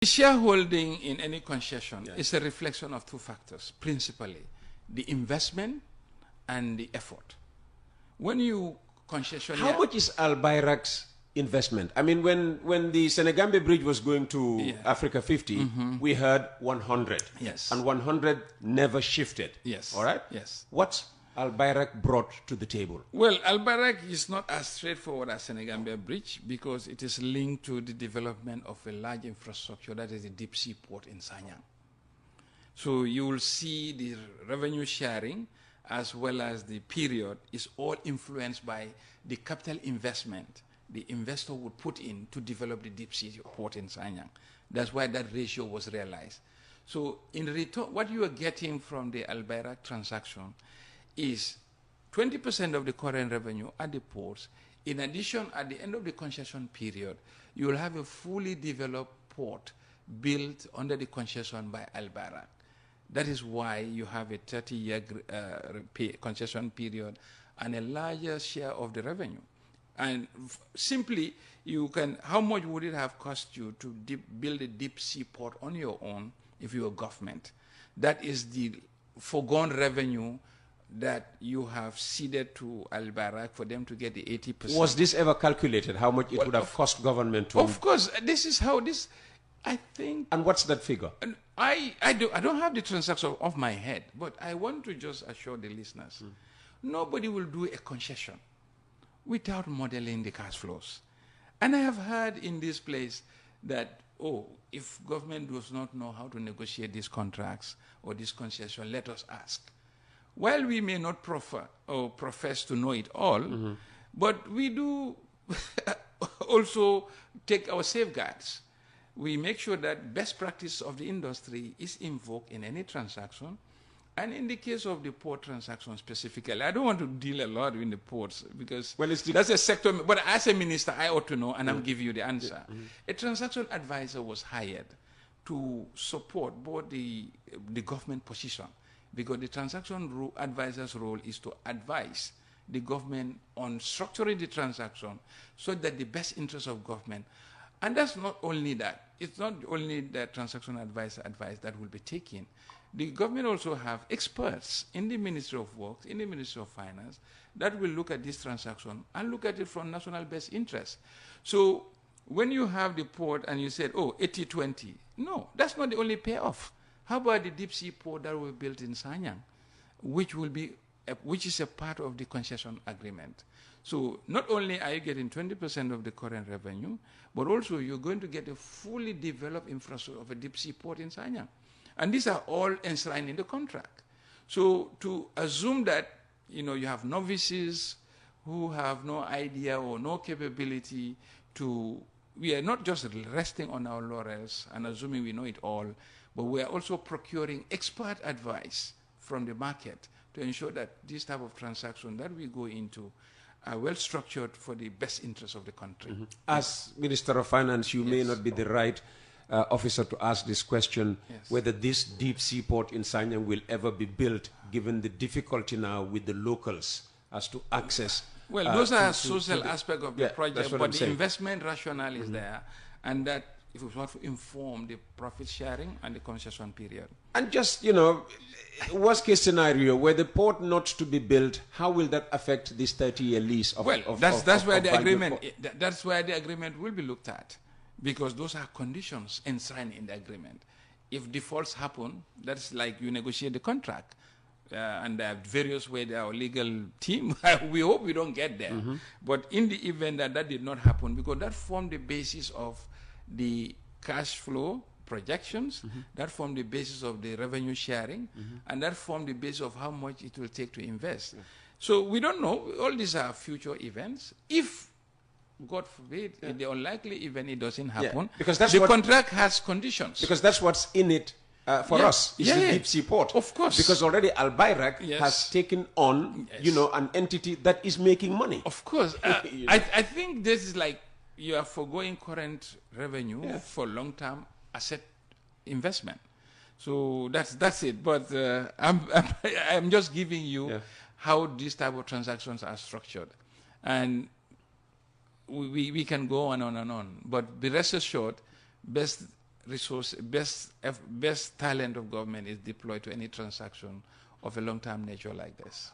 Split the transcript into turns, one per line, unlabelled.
Shareholding in any concession is a reflection of two factors, principally the investment and the effort. When you concessionaire...
How much is Albayrak's investment? I mean, when the Senegambia Bridge was going to Africa 50, we heard 100.
Yes.
And 100 never shifted.
Yes.
All right?
Yes.
What's Albayrak brought to the table?
Well, Albayrak is not as straightforward as Senegambia Bridge because it is linked to the development of a large infrastructure that is the deep sea port in Sanyang. So you will see the revenue sharing as well as the period is all influenced by the capital investment the investor would put in to develop the deep sea port in Sanyang. That's why that ratio was realized. So in return, what you are getting from the Albayrak transaction is 20% of the current revenue at the ports. In addition, at the end of the concession period, you will have a fully developed port built under the concession by Albayrak. That is why you have a 30-year concession period and a larger share of the revenue. And simply, you can, how much would it have cost you to build a deep sea port on your own if you were government? That is the foregone revenue that you have ceded to Albayrak for them to get the 80%.
Was this ever calculated, how much it would have cost government to...
Of course, this is how this, I think...
And what's that figure?
I don't have the transaction off my head, but I want to just assure the listeners, nobody will do a concession without modeling the cash flows. And I have heard in this place that, oh, if government does not know how to negotiate these contracts or this concession, let us ask. While we may not prefer or profess to know it all, but we do also take our safeguards. We make sure that best practice of the industry is invoked in any transaction. And in the case of the port transaction specifically, I don't want to deal a lot in the ports because that's a sector, but as a minister, I ought to know, and I'm giving you the answer. A transaction advisor was hired to support both the government position, because the transaction advisor's role is to advise the government on structuring the transaction so that the best interest of government. And that's not only that. It's not only the transaction advisor advice that will be taken. The government also have experts in the Ministry of Works, in the Ministry of Finance, that will look at this transaction and look at it from national best interest. So when you have the port and you said, oh, 80-20, no, that's not the only payoff. How about the deep sea port that will be built in Sanyang, which is a part of the concession agreement? So not only are you getting 20% of the current revenue, but also you're going to get a fully developed infrastructure of a deep sea port in Sanyang. And these are all enshrined in the contract. So to assume that, you have novices who have no idea or no capability we are not just resting on our laurels and assuming we know it all, but we are also procuring expert advice from the market to ensure that this type of transaction that we go into are well structured for the best interest of the country.
As Minister of Finance, you may not be the right officer to ask this question, whether this deep sea port in Sanyang will ever be built, given the difficulty now with the locals as to access.
Well, those are social aspects of the project, but the investment rationale is there, and that if we want to inform the profit sharing and the concession period.
And just, worst case scenario, where the port not to be built, how will that affect this 30-year lease of...
Well, that's where the agreement, that's where the agreement will be looked at, because those are conditions enshrined in the agreement. If defaults happen, that's like you negotiate the contract. And there are various ways, our legal team, we hope we don't get there. But in the event that that did not happen, because that formed the basis of the cash flow projections, that formed the basis of the revenue sharing, and that formed the basis of how much it will take to invest. So we don't know. All these are future events. If, God forbid, in the unlikely event it doesn't happen, because that's the contract has conditions.
Because that's what's in it for us, is the deep sea port.
Of course.
Because already Albayrak has taken on, an entity that is making money.
Of course. I think this is like you are foregoing current revenue for long-term asset investment. So that's it. But I'm just giving you how these type of transactions are structured. And we can go on and on and on. But be rest assured, best best talent of government is deployed to any transaction of a long-term nature like this.